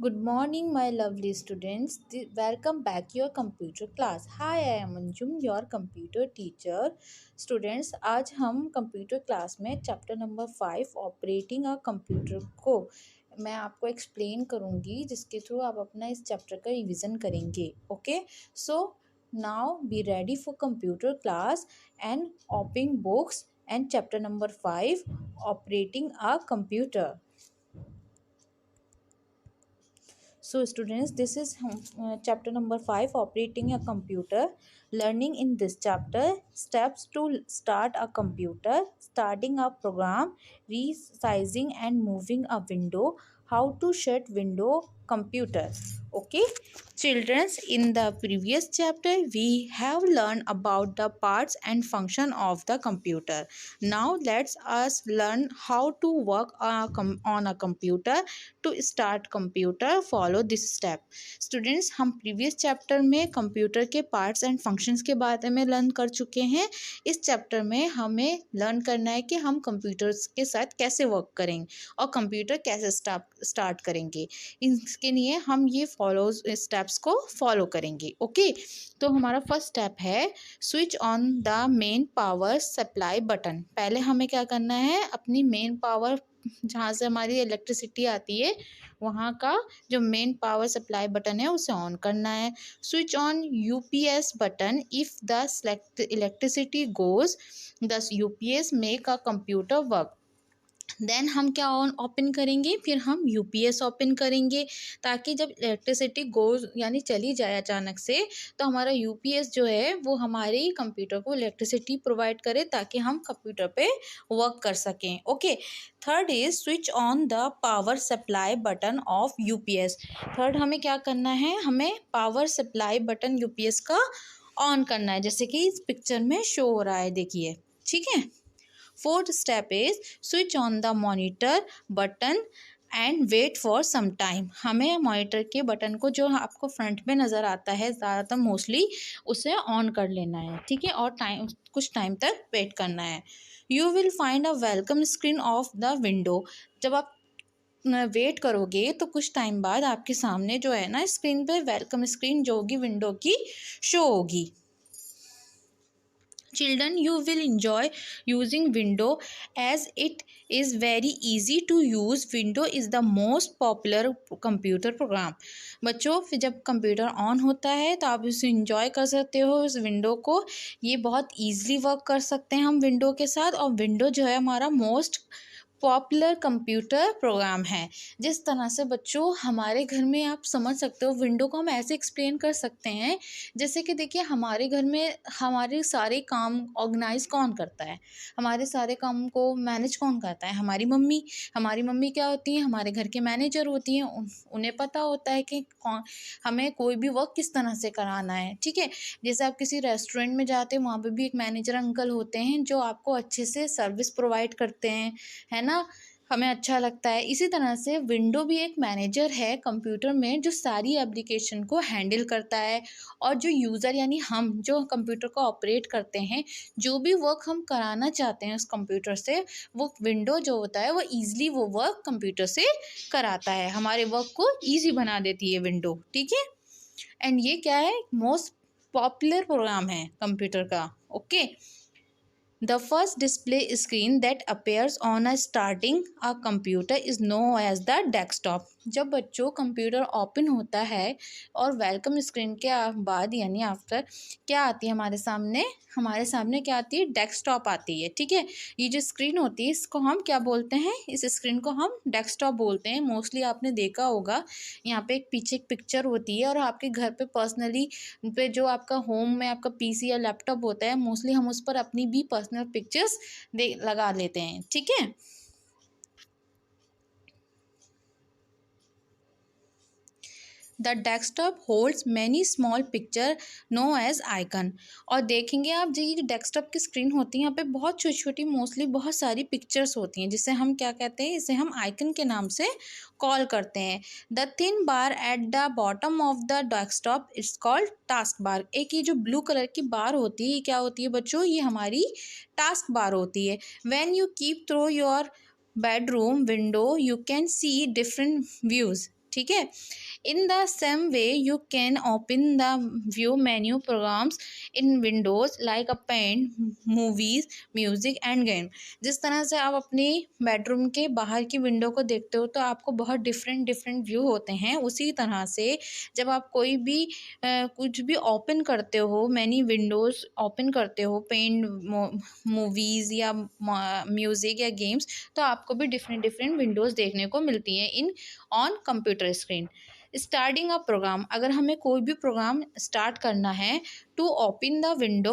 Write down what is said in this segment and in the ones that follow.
Good morning, my lovely students. Welcome back your computer class. Hi, I am Anjum, your computer teacher. Students, आज हम computer class में chapter number 5 operating a computer को मैं आपको explain करूँगी, जिसके through आप अपना इस चैप्टर का रिवीजन करेंगे. Okay, so now be ready for computer class and open books and chapter number 5 operating a computer. So students, this is chapter number 5 operating a computer. Learning in this chapter: steps to start a computer, starting a program, resizing and moving a window, how to shut window computer. Okay children, in the previous chapter we have learned about the parts and function of the computer. Now let's us learn how to work on a computer. To start computer, follow this step. Students, हम previous chapter में computer के parts and functions के बारे में learn कर चुके हैं. इस चैप्टर में हमें लर्न करना है कि हम कंप्यूटर्स के साथ कैसे वर्क करेंगे और कंप्यूटर कैसे स्टार्ट करेंगे. इसके लिए हम ये स्टेप्स को फॉलो करेंगे. ओके, तो हमारा फर्स्ट स्टेप है switch on the main power supply button. पहले हमें क्या करना है, अपनी मेन पावर जहाँ से हमारी इलेक्ट्रिसिटी आती है वहाँ का जो मेन पावर सप्लाई बटन है उसे ऑन करना है. Switch on UPS button. If the electricity goes the UPS make a computer work. Then हम क्या ओपन करेंगे, फिर हम यूपीएस ओपन करेंगे ताकि जब इलेक्ट्रिसिटी गोज यानी चली जाए अचानक से तो हमारा यूपीएस जो है वो हमारे कंप्यूटर को इलेक्ट्रिसिटी प्रोवाइड करे ताकि हम कंप्यूटर पे वर्क कर सकें. Okay, third is switch on the power supply button of UPS. Third हमें क्या करना है, हमें पावर सप्लाई बटन यूपीएस का ऑन करना है, जैसे कि इस पिक्चर में शो हो रहा है, देखिए. ठीक है. Fourth step is switch on the monitor button and wait for some time. हमें मॉनिटर के बटन को जो आपको फ्रंट में नज़र आता है ज़्यादातर मोस्टली उसे ऑन कर लेना है. ठीक है, और कुछ टाइम तक वेट करना है. You will find a welcome screen of the window. जब आप वेट करोगे तो कुछ टाइम बाद आपके सामने जो है ना स्क्रीन पे वेलकम स्क्रीन जो होगी विंडो की शो होगी. Children, you will enjoy using window as it is very easy to use. Window is the most popular computer program. बच्चों, फिर जब कंप्यूटर ऑन होता है तो आप इसे इंजॉय कर सकते हो इस विंडो को. ये बहुत ईजिली वर्क कर सकते हैं हम विंडो के साथ, और विंडो जो है हमारा मोस्ट पॉपुलर कंप्यूटर प्रोग्राम है. जिस तरह से बच्चों हमारे घर में आप समझ सकते हो विंडो को हम ऐसे एक्सप्लेन कर सकते हैं जैसे कि देखिए हमारे घर में हमारे सारे काम ऑर्गेनाइज कौन करता है, हमारे सारे काम को मैनेज कौन करता है, हमारी मम्मी. हमारी मम्मी क्या होती हैं, हमारे घर के मैनेजर होती हैं. उन्हें पता होता है कि कौन हमें कोई भी वर्क किस तरह से कराना है. ठीक है, जैसे आप किसी रेस्टोरेंट में जाते हैं वहाँ पे भी एक मैनेजर अंकल होते हैं जो आपको अच्छे से सर्विस प्रोवाइड करते हैं, है ना. हमें अच्छा लगता है. इसी तरह से विंडो भी एक मैनेजर है कंप्यूटर में जो सारी एप्लीकेशन को हैंडल करता है, और जो यूज़र यानी हम जो कंप्यूटर को ऑपरेट करते हैं, जो भी वर्क हम कराना चाहते हैं उस कंप्यूटर से, वो विंडो जो होता है वो ईज़िली वो वर्क कंप्यूटर से कराता है. हमारे वर्क को ईजी बना देती है विंडो. ठीक है, एंड ये क्या है, मोस्ट पॉपुलर प्रोग्राम है कंप्यूटर का. Okay, The first display screen that appears on a starting a computer is known as the desktop. जब बच्चों कंप्यूटर ओपन होता है और वेलकम स्क्रीन के बाद यानी आफ्टर क्या आती है हमारे सामने क्या आती है, डेस्कटॉप आती है. ठीक है, ये जो स्क्रीन होती है इसको हम क्या बोलते हैं, इस स्क्रीन को हम डेस्कटॉप बोलते हैं. मोस्टली आपने देखा होगा यहाँ पे एक पीछे एक पिक्चर होती है, और आपके घर पे पर्सनली पे जो आपका होम में आपका पीसी या लैपटॉप होता है मोस्टली हम उस पर अपनी भी पर्सनल पिक्चर्स लगा लेते हैं. ठीक है, the desktop holds many small picture known as icon. और देखेंगे आप जो ये डेस्कटॉप की स्क्रीन होती है यहाँ पे बहुत छोटी छोटी मोस्टली बहुत सारी पिक्चर्स होती हैं जिसे हम क्या कहते हैं, इसे हम आइकन के नाम से कॉल करते हैं. The thin bar at the bottom of the desktop it's called task bar. एक ये जो ब्लू कलर की बार होती है ये क्या होती है बच्चों, ये हमारी टास्क बार होती है. When you keep through your bedroom window you can see different views. ठीक है। In the same way you can open the view menu programs in Windows like a paint, movies, music and game. जिस तरह से आप अपनी bedroom के बाहर की विंडो को देखते हो तो आपको बहुत डिफरेंट डिफरेंट व्यू होते हैं, उसी तरह से जब आप कोई भी कुछ भी ओपन करते हो, मैनी विंडोज़ ओपन करते हो, पेंट, मूवीज़ या म्यूज़िक या गेम्स, तो आपको भी डिफरेंट डिफरेंट विंडोज़ देखने को मिलती हैं in on computer screen. Starting a program, अगर हमें कोई भी प्रोग्राम स्टार्ट करना है, to open the window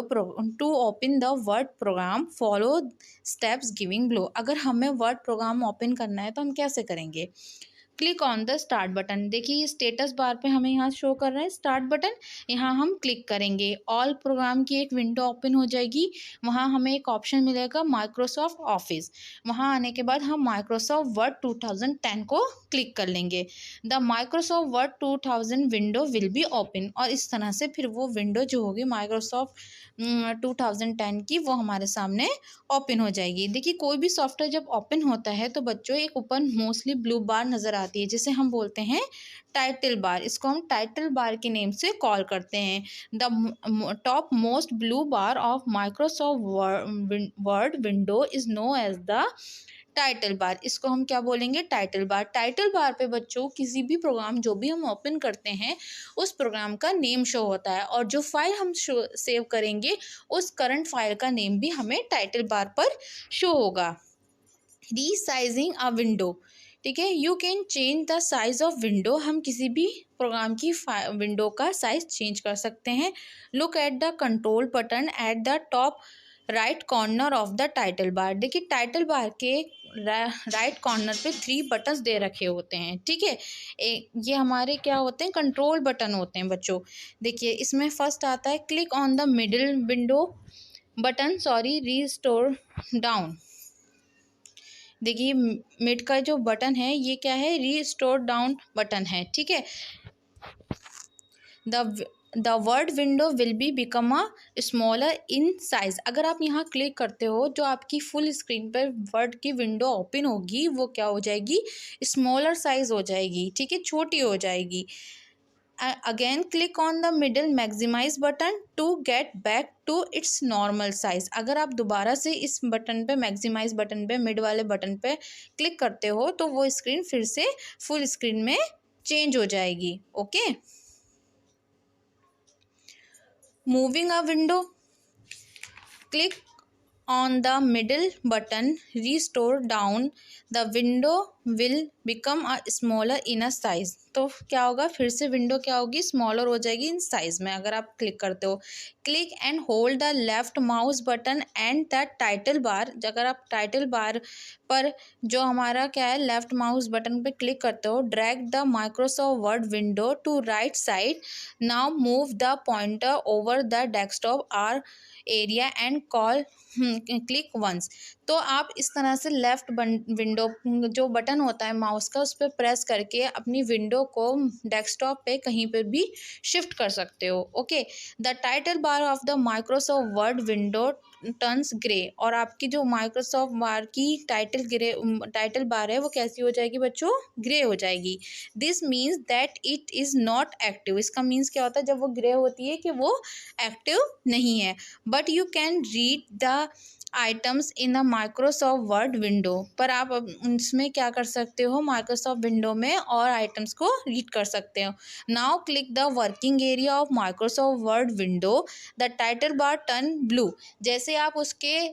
to open the Word program follow steps giving below. अगर हमें वर्ड प्रोग्राम ओपन करना है तो हम कैसे करेंगे? Click on the start button. देखिए ये स्टेटस बार पे हमें यहाँ शो कर रहा है स्टार्ट बटन, यहाँ हम क्लिक करेंगे, ऑल प्रोग्राम की एक विंडो ओपन हो जाएगी। वहाँ हमें एक ऑप्शन मिलेगा माइक्रोसॉफ्ट ऑफिस, वहाँ आने के बाद हम माइक्रोसॉफ्ट वर्ड 2010 को क्लिक कर लेंगे। The Microsoft word 2000 window will be open, और इस तरह से फिर वो विंडो जो होगी माइक्रोसॉफ्ट 2010 की, वो हमारे सामने ओपन हो जाएगी। देखिए कोई भी सॉफ्टवेयर जब ओपन होता है तो बच्चों एक ऊपर मोस्टली ब्लू बार नज़र आती है, जिसे हम बोलते हैं टाइटल बार। इसको हम टाइटल बार के नेम से कॉल करते हैं। The top most blue bar of Microsoft Word window is known as the title bar. इसको हम क्या बोलेंगे? Title bar. टाइटल बार पे बच्चों किसी भी प्रोग्राम जो भी हम ओपन करते हैं उस प्रोग्राम का नेम शो होता है, और जो फाइल हम सेव करेंगे उस करंट फाइल का नेम भी हमें टाइटल बार पर शो होगा। रीसाइजिंग अ विंडो, ठीक है, you can change the size of window. हम किसी भी प्रोग्राम की विंडो का साइज चेंज कर सकते हैं। Look at the control button at the top right corner of the title बार। देखिए टाइटल बार के राइट कॉर्नर पे 3 बटन्स दे रखे होते हैं, ठीक है। ये हमारे क्या होते हैं? कंट्रोल बटन होते हैं बच्चों। देखिए इसमें फर्स्ट आता है click on the middle window button, sorry restore down. देखिए मिड का जो बटन है ये क्या है? रीस्टोर डाउन बटन है, ठीक है। The word window will be become a smaller in size. अगर आप यहाँ क्लिक करते हो जो आपकी फुल स्क्रीन पर वर्ड की विंडो ओपन होगी वो क्या हो जाएगी? स्मॉलर साइज हो जाएगी, ठीक है, छोटी हो जाएगी। Again click on the middle maximise button to get back to its normal size. अगर आप दोबारा से इस बटन पे, मैक्सिमाइज बटन पे, मिड वाले बटन पे क्लिक करते हो तो वो स्क्रीन फिर से फुल स्क्रीन में चेंज हो जाएगी। Okay, moving a window, click on the middle button restore down, the window will become a smaller in a size। तो क्या होगा? फिर से विंडो क्या होगी? स्मॉलर हो जाएगी इन साइज में अगर आप क्लिक करते हो। Click and hold the left mouse button and the title bar. अगर आप टाइटल बार पर जो हमारा क्या है लेफ्ट माउस बटन पे क्लिक करते हो, drag the Microsoft Word window to right side. Now move the pointer over the desktop are area and call click once. तो आप इस तरह से लेफ्ट विंडो जो बटन होता है माउस का उस पर प्रेस करके अपनी विंडो को डेस्कटॉप पे कहीं पर भी शिफ्ट कर सकते हो। Okay, the title bar of the Microsoft Word window turns grey, और आपकी जो माइक्रोसॉफ्ट बार की टाइटल बार है वो कैसी हो जाएगी बच्चों? ग्रे हो जाएगी। This means that it is not active. इसका मीन्स क्या होता है? जब वो ग्रे होती है कि वो एक्टिव नहीं है। But you can read the items in the Microsoft Word window, पर आप इसमें क्या कर सकते हो? माइक्रोसॉफ्ट विंडो में और आइटम्स को रीड कर सकते हो। Now click the working area of Microsoft Word window, the title bar turn blue. जैसे आप उसके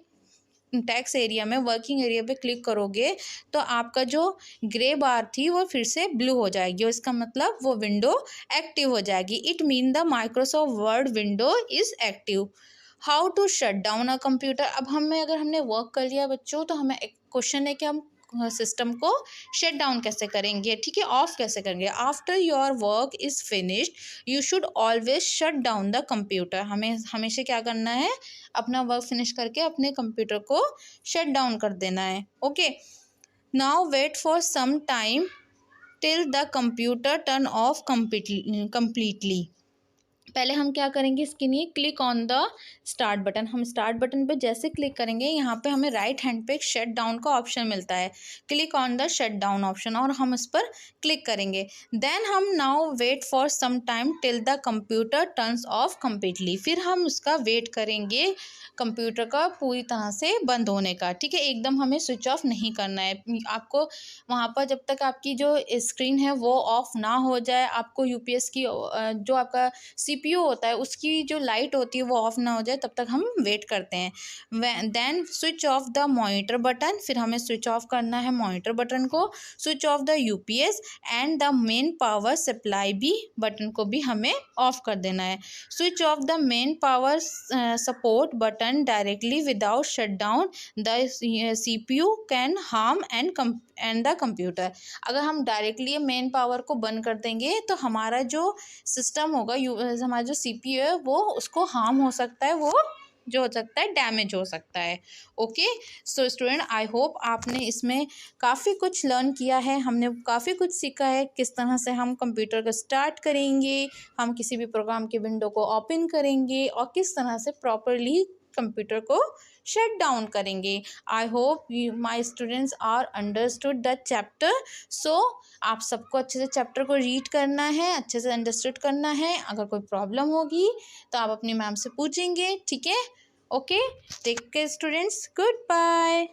टेक्स्ट एरिया में वर्किंग एरिया पे क्लिक करोगे तो आपका जो ग्रे बार थी वो फिर से ब्लू हो जाएगी, और इसका मतलब वो विंडो एक्टिव हो जाएगी। It mean the Microsoft Word window is active. How to shut down a computer. अब अगर हमने वर्क कर लिया बच्चों तो हमें एक क्वेश्चन है कि हम सिस्टम को शट डाउन कैसे करेंगे, ठीक है, ऑफ कैसे करेंगे। After your work is finished you should always shut down the computer. हमें हमेशा क्या करना है? अपना वर्क फिनिश करके अपने कंप्यूटर को शट डाउन कर देना है। Okay, now wait for some time till the computer turn off completely। पहले हम क्या करेंगे, इसके लिए click on the start button. हम स्टार्ट बटन पे जैसे क्लिक करेंगे, यहाँ पे हमें राइट हैंड पे एक शट डाउन का ऑप्शन मिलता है, click on the shut down option, और हम इस पर क्लिक करेंगे। देन हम now wait for some time till the computer turns off completely. फिर हम उसका वेट करेंगे कंप्यूटर का पूरी तरह से बंद होने का, ठीक है। एकदम हमें स्विच ऑफ नहीं करना है आपको। वहाँ पर जब तक आपकी जो स्क्रीन है वो ऑफ ना हो जाए, आपको यूपीएस की जो आपका सीपीयू होता है उसकी जो लाइट होती है वो ऑफ ना हो जाए, तब तक हम वेट करते हैं। Then switch off the monitor button, फिर हमें स्विच ऑफ करना है मॉनिटर बटन को। Switch off the UPS and the main power supply भी बटन को भी हमें ऑफ कर देना है। Switch off the main power support button directly without shut down the CPU can harm and the computer. अगर हम डायरेक्टली मेन पावर को बंद कर देंगे तो हमारा जो सिस्टम होगा, हमारा जो सीपीयू है वो उसको हार्म हो सकता है, वो जो हो सकता है डैमेज हो सकता है। Okay, so student, I hope आपने इसमें काफ़ी कुछ लर्न किया है, हमने काफ़ी कुछ सीखा है किस तरह से हम कंप्यूटर को स्टार्ट करेंगे, हम किसी भी प्रोग्राम के विंडो को ओपन करेंगे, और किस तरह से प्रॉपरली कंप्यूटर को शट डाउन करेंगे। I hope my students are understood the chapter. So आप सबको अच्छे से चैप्टर को रीड करना है, अच्छे से अंडरस्टूड करना है। अगर कोई प्रॉब्लम होगी तो आप अपनी मैम से पूछेंगे, ठीक है। Okay, take care students, good bye.